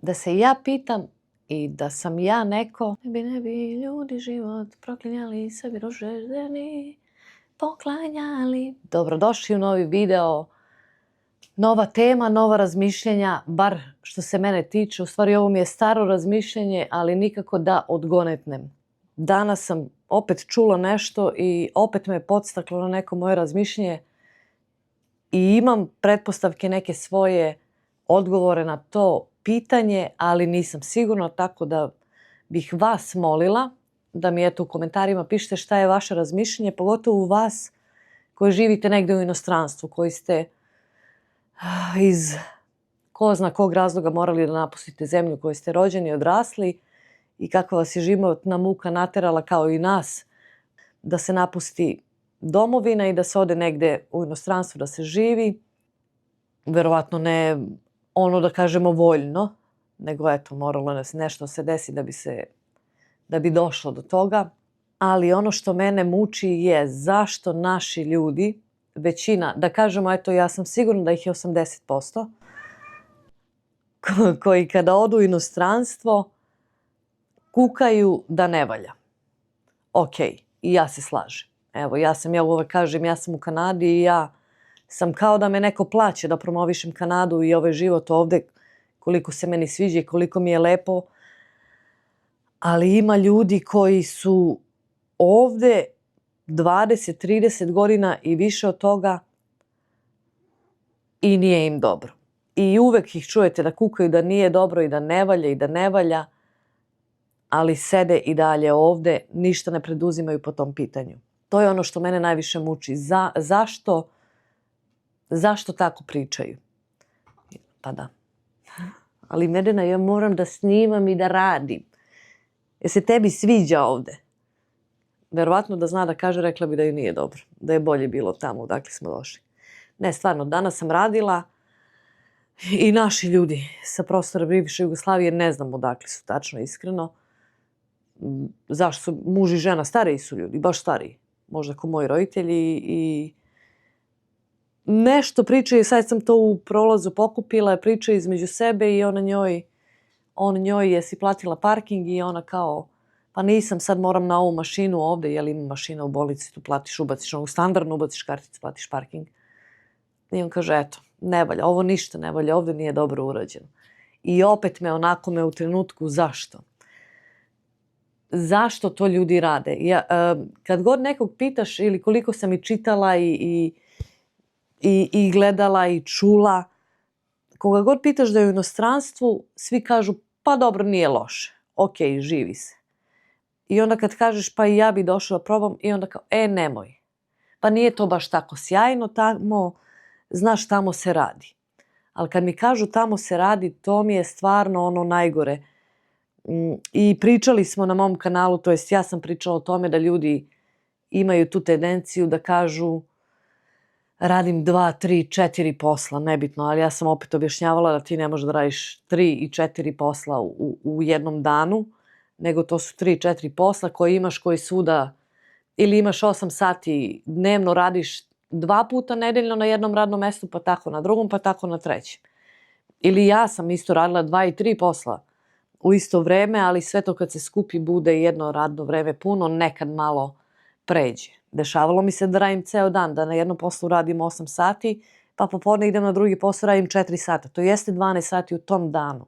da se ja pitam i da sam ja neko, ne bi ljudi život proklinjali, sebi roženi, poklanjali. Dobrodošli u novi video, nova tema, nova razmišljenja, bar što se mene tiče. U stvari ovo mi je staro razmišljenje, ali nikako da odgonetnem. Danas sam opet čula nešto i opet me je podstaklo na neko moje razmišljenje i imam pretpostavke neke svoje odgovore na to pitanje, ali nisam sigurna, tako da bih vas molila da mi u komentarima pišete šta je vaše razmišljenje, pogotovo vas koji živite negdje u inostranstvu, koji ste iz ko zna kog razloga morali da napustite zemlju koju ste rođeni i odrasli i kakva vas je životna muka naterala kao i nas da se napusti domovina i da se ode negdje u inostranstvu da se živi. Verovatno ne ono da kažemo voljno, nego eto moralo nas nešto se desi da bi došlo do toga. Ali ono što mene muči je zašto naši ljudi, većina, da kažemo eto ja sam sigurna da ih je 80%, koji kada odu u inostranstvo kukaju da ne valja. Ok, i ja se slažem. Evo, ja uvek kažem, ja sam u Kanadi i ja sam kao da me neko plaće da promovišem Kanadu i ovaj život ovde, koliko se meni sviđa i koliko mi je lepo. Ali ima ljudi koji su ovde 20, 30 godina i više od toga i nije im dobro. I uvek ih čujete da kukaju da nije dobro i da ne valja, ali sede i dalje ovde, ništa ne preduzimaju po tom pitanju. To je ono što mene najviše muči. Zašto tako pričaju? Pa da. Ali Medena, ja moram da snimam i da radim. Jer se tebi sviđa ovde. Verovatno da zna da kaže, rekla bi da ju nije dobro. Da je bolje bilo tamo odakle smo došli. Ne, stvarno, danas sam radila i naši ljudi sa prostora bivše Jugoslavije, ne znam odakle su tačno iskreno. Zašto su muž i žena, stariji su ljudi, baš stariji. Možda kao moji roditelji i nešto pričaju, sad sam to u prolazu pokupila, pričaju između sebe i on njoj jesi platila parking i ona kao, pa nisam, sad moram na ovu mašinu ovde, jel ima mašina u bolnici, tu platiš, ubaciš ovu standardnu, ubaciš karticu, platiš parking. I on kaže, eto, ne valja, ovo ništa ne valja, ovde nije dobro urađeno. I opet me u trenutku, zašto? Zašto to ljudi rade? Kad god nekog pitaš ili koliko sam i čitala i gledala i čula, koga god pitaš da je u inostranstvu, svi kažu pa dobro, nije loše, ok, živi se. I onda kad kažeš pa i ja bi došla da probam, i onda kao nemoj. Pa nije to baš tako sjajno tamo, znaš tamo se radi. Ali kad mi kažu tamo se radi, to mi je stvarno ono najgore. I pričali smo na mom kanalu, to jest ja sam pričala o tome da ljudi imaju tu tendenciju da kažu radim 2, 3, 4 posla, nebitno, ali ja sam opet objašnjavala da ti ne možeš da radiš 3 i 4 posla u jednom danu, nego to su 3, 4 posla koje imaš koji svuda, ili imaš 8 sati dnevno, radiš 2 puta nedeljno na jednom radnom mestu, pa tako na drugom, pa tako na trećem. Ili ja sam isto radila 2 i 3 posla u isto vreme, ali sve to kad se skupi bude jedno radno vreme puno, nekad malo pređe. Dešavalo mi se da radim ceo dan, da na jednom poslu radim 8 sati, pa popodne idem na drugi posao, radim 4 sata. To jeste 12 sati u tom danu,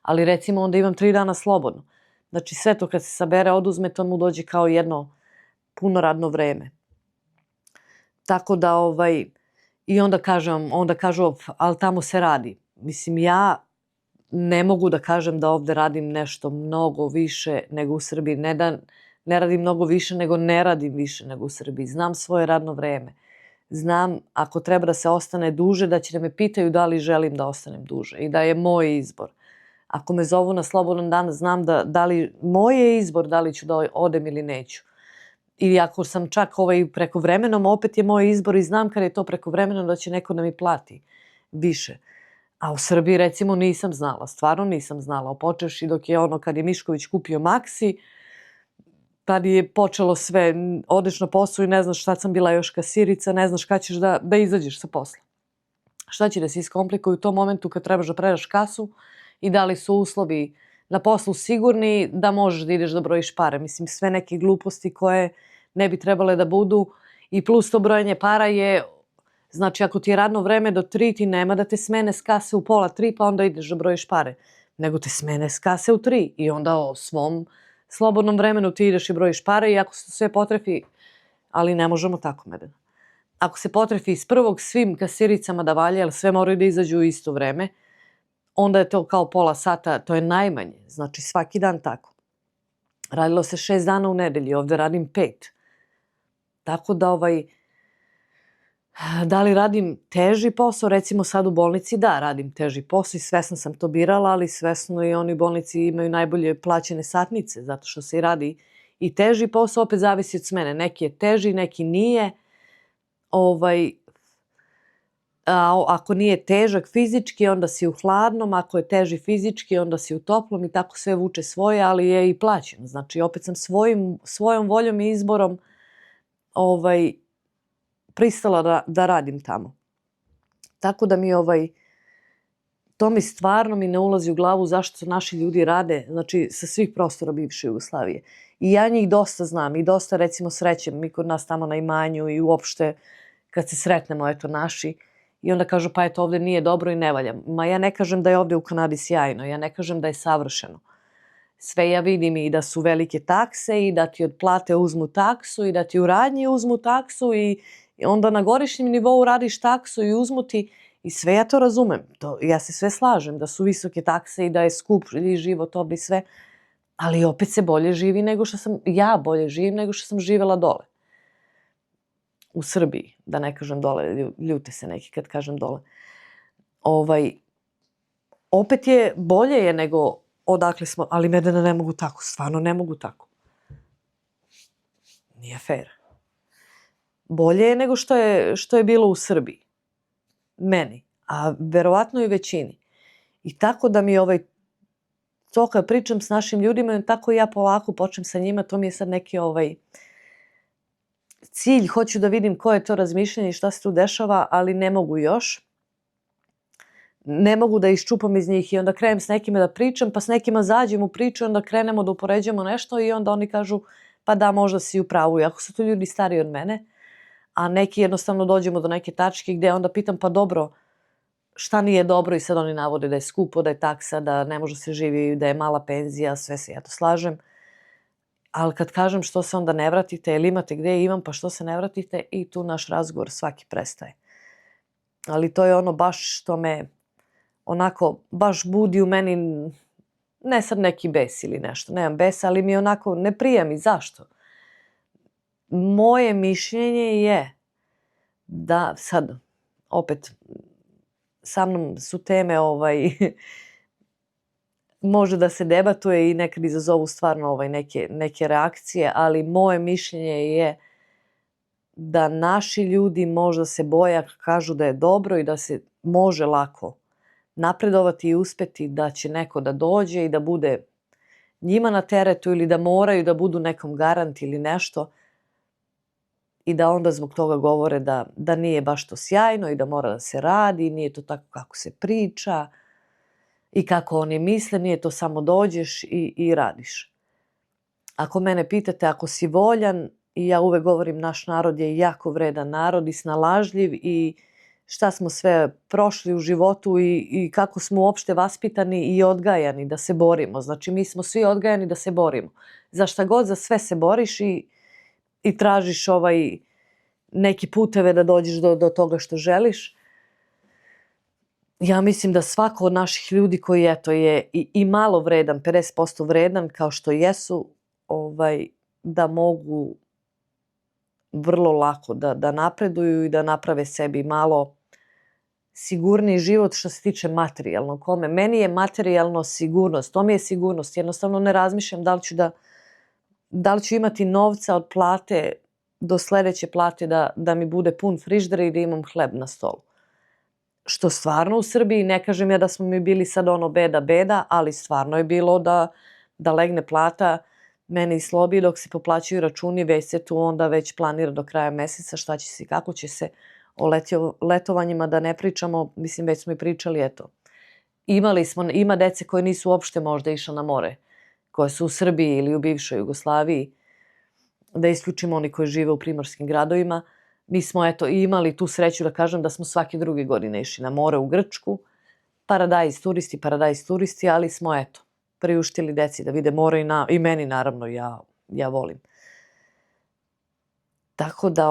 ali recimo onda imam 3 dana slobodno. Znači sve to kad se sabere, oduzme, to mu dođe kao jedno puno radno vreme. Tako da, i onda kažu, ali tamo se radi. Mislim, ja ne mogu da kažem da ovde radim nešto mnogo više nego u Srbiji. Ne da ne radim mnogo više, nego ne radim više nego u Srbiji. Znam svoje radno vreme. Znam ako treba da se ostane duže, da će da me pitaju da li želim da ostanem duže i da je moj izbor. Ako me zovu na slobodan dan, znam da li moj je izbor da li ću da odem ili neću. Ili ako sam čak prekovremenom, opet je moj izbor i znam kad je to prekovremeno da će neko da mi plati više. A u Srbiji recimo nisam znala, stvarno nisam znala. Počevši dok je kad je Mišković kupio Maxi, tad je počelo sve, odeš na posao i ne znaš šta sam bila još kasirica, ne znaš kada ćeš da izađeš sa posla. Šta će da se iskomplikuju u tom momentu kad trebaš da predaš kasu i da li su uslovi na poslu sigurni da možeš da ideš da brojiš pare. Mislim, sve neke gluposti koje ne bi trebale da budu i plus to brojenje para je, znači ako ti je radno vreme do 3, ti nema da te smene skase u pola 3 pa onda ideš da brojiš pare, nego te smene skase u 3 i onda o svom slobodnom vremenu ti ideš i brojiš pare i ako se sve potrefi, ali ne možemo tako, Medena. Ako se potrefi iz prvog svim kasiricama da valje, jer sve moraju da izađu u isto vreme, onda je to kao pola sata, to je najmanje. Znači svaki dan tako. Radilo se 6 dana u nedelji, ovde radim 5. Tako da da li radim teži posao, recimo sad u bolnici, da, radim teži posao i svesno sam to birala, ali svesno i oni u bolnici imaju najbolje plaćene satnice, zato što se i radi i teži posao, opet zavisi od smene. Neki je teži, neki nije. Ako nije težak fizički, onda si u hladnom, ako je teži fizički, onda si u toplom i tako sve vuče svoje, ali je i plaćeno. Znači, opet sam svojom voljom i izborom pristala da radim tamo. Tako da mi to mi stvarno ne ulazi u glavu zašto naši ljudi rade, znači sa svih prostora bivše Jugoslavije. I ja njih dosta znam i dosta recimo srećem, mi kod nas tamo na imanju i uopšte kad se sretnemo, eto naši, i onda kažu pa eto ovde nije dobro i ne valja. Ma ja ne kažem da je ovde u Kanadi sjajno, ja ne kažem da je savršeno. Sve ja vidim i da su velike takse i da ti od plate uzmu taksu i da ti u radnji uzmu taksu i onda na godišnjem nivou radiš taksu i uzmu ti i sve ja to razumem. Ja se sve slažem da su visoke takse i da je skup i život ovde i sve, ali opet se bolje živi nego što sam, ja bolje živim nego što sam živela dole. U Srbiji, da ne kažem dole, ljute se neki kad kažem dole. Opet je, bolje je nego odakle smo, ali Medena ne mogu tako, stvarno ne mogu tako. Nije fair. Bolje je nego što je bilo u Srbiji. Meni, a verovatno i većini. I tako da mi to kad pričam s našim ljudima, tako ja polako počnem sa njima, to mi je sad neki cilj, hoću da vidim koje je to razmišljanje i šta se tu dešava, ali ne mogu još. Ne mogu da iščupam iz njih i onda krenem s nekima da pričam, pa s nekima zađem u priču, onda krenemo da upoređujemo nešto i onda oni kažu pa da, možda si u pravu. I ako su to ljudi stariji od mene, a neki jednostavno dođemo do neke tačke gde onda pitam pa dobro, šta nije dobro i sad oni navode da je skupo, da je taksa, da ne može se živi, da je mala penzija, sve se ja to slažem. Ali kad kažem što se onda ne vratite, ili imate gde imam, pa što se ne vratite i tu naš razgovor svaki prestaje. Ali to je ono baš što me onako baš budi u meni, ne sad neki bes ili nešto, nemam besa, ali mi onako ne prija mi. Zašto? Moje mišljenje je da sad, opet, sa mnom su teme može da se debatuje i nekad izazovu stvarno neke reakcije, ali moje mišljenje je da naši ljudi možda se boje, kažu da je dobro i da se može lako napredovati i uspeti, da će neko da dođe i da bude njima na teretu ili da moraju da budu nekom garant ili nešto i da onda zbog toga govore da nije baš to sjajno i da mora da se radi, nije to tako kako se priča i kako oni misle, nije to samo dođeš i radiš. Ako mene pitate, ako si voljan, i ja uvek govorim naš narod je jako vredan narod i snalažljiv i šta smo sve prošli u životu i kako smo uopšte vaspitani i odgajani da se borimo. Znači mi smo svi odgajani da se borimo. Za šta god, za sve se boriš i tražiš neki puteve da dođeš do toga što želiš. Ja mislim da svako od naših ljudi koji je i malo vredan, 50% vredan kao što jesu, da mogu vrlo lako da napreduju i da naprave sebi malo sigurniji život što se tiče materijalno. Meni je materijalno sigurnost, to mi je sigurnost. Jednostavno ne razmišljam da li ću imati novca od plate do sledeće plate da mi bude pun frižider i da imam hleb na stolu. Što stvarno u Srbiji, ne kažem ja da smo mi bili sad beda, ali stvarno je bilo da legne plata meni slobi dok se poplaćaju računi, već se tu onda već planira do kraja meseca šta će se i kako će se. O letovanjima da ne pričamo, mislim već smo i pričali, eto. ima dece koje nisu uopšte možda išla na more, koje su u Srbiji ili u bivšoj Jugoslaviji, da isključimo oni koji žive u primorskim gradovima. Mi smo imali tu sreću da kažem da smo svake druge godine išli na more u Grčku. Paradajz turisti, ali smo priuštili deci da vide more i meni naravno, ja volim. Tako da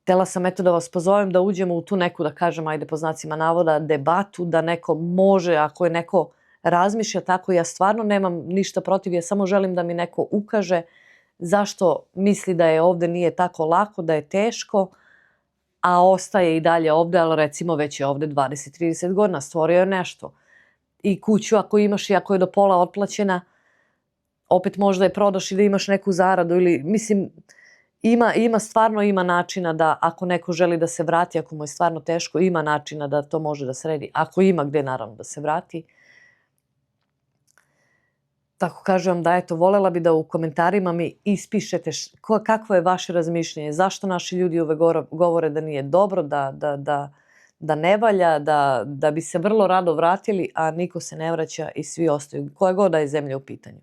htjela sam da vas pozovem da uđemo u tu neku, da kažem, ajde po znacima navoda, debatu, da neko može, ako je neko razmišlja tako, ja stvarno nemam ništa protiv, ja samo želim da mi neko ukaže zašto misli da je ovde nije tako lako, da je teško, a ostaje i dalje ovde, ali recimo već je ovde 20-30 godina, stvorio je nešto. I kuću ako imaš i ako je do pola otplaćena, opet možda je prodaš i da imaš neku zaradu ili, mislim, stvarno ima načina da ako neko želi da se vrati, ako mu je stvarno teško, ima načina da to može da sredi. Ako ima gde, naravno, da se vrati. Tako kažem da, volela bi da u komentarima mi ispišete kakvo je vaše razmišljanje, zašto naši ljudi uvek govore da nije dobro, da ne valja, da bi se vrlo rado vratili, a niko se ne vraća i svi ostaju, koja god da je zemlja u pitanju.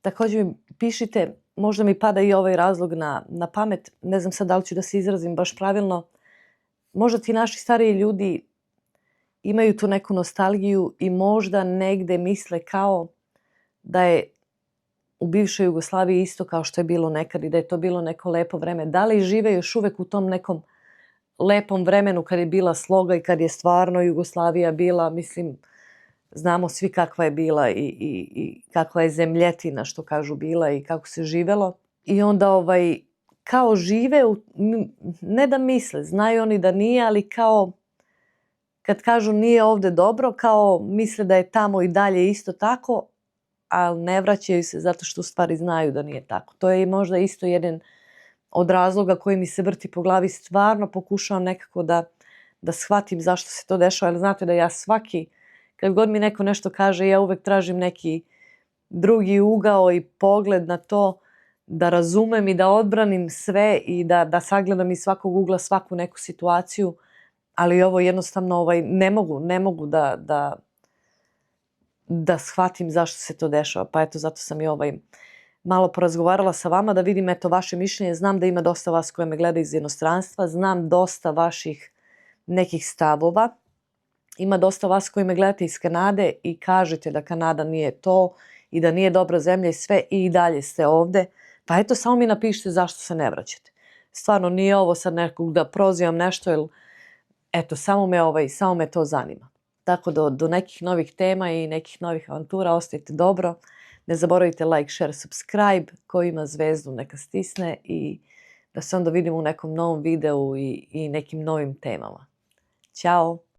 Također mi pišite, možda mi pada i ovaj razlog na pamet, ne znam sad da li ću da se izrazim baš pravilno, možda ti naši stariji ljudi imaju tu neku nostalgiju i možda negde misle kao da je u bivšoj Jugoslaviji isto kao što je bilo nekad i da je to bilo neko lepo vreme. Da li žive još uvek u tom nekom lepom vremenu kad je bila sloga i kad je stvarno Jugoslavija bila, mislim, znamo svi kakva je bila i kakva je zemljetina, što kažu, bila i kako se živelo. I onda kao žive, ne da misle, znaju oni da nije, ali kao kad kažu nije ovde dobro, kao misle da je tamo i dalje isto tako, ali ne vraćaju se zato što u stvari znaju da nije tako. To je možda isto jedan od razloga koji mi se vrti po glavi. Stvarno pokušavam nekako da shvatim zašto se to dešava, ali znate da ja kad god mi neko nešto kaže, ja uvek tražim neki drugi ugao i pogled na to, da razumem i da odbranim sve i da sagledam iz svakog ugla svaku neku situaciju, ali ovo jednostavno ne mogu da shvatim zašto se to dešava. Pa zato sam i malo porazgovarala sa vama da vidim vaše mišljenje. Znam da ima dosta vas koje me gleda iz inostranstva, znam dosta vaših nekih stavova. Ima dosta vas koji me gledate iz Kanade i kažete da Kanada nije to i da nije dobra zemlja i sve i dalje ste ovde. Pa samo mi napišite zašto se ne vraćate. Stvarno nije ovo sad nekog da prozivam nešto, jer samo me to zanima. Tako do nekih novih tema i nekih novih avantura ostajte dobro. Ne zaboravite like, share, subscribe. Ko ima zvezdu neka stisne i da se onda vidimo u nekom novom videu i nekim novim temama. Ćao!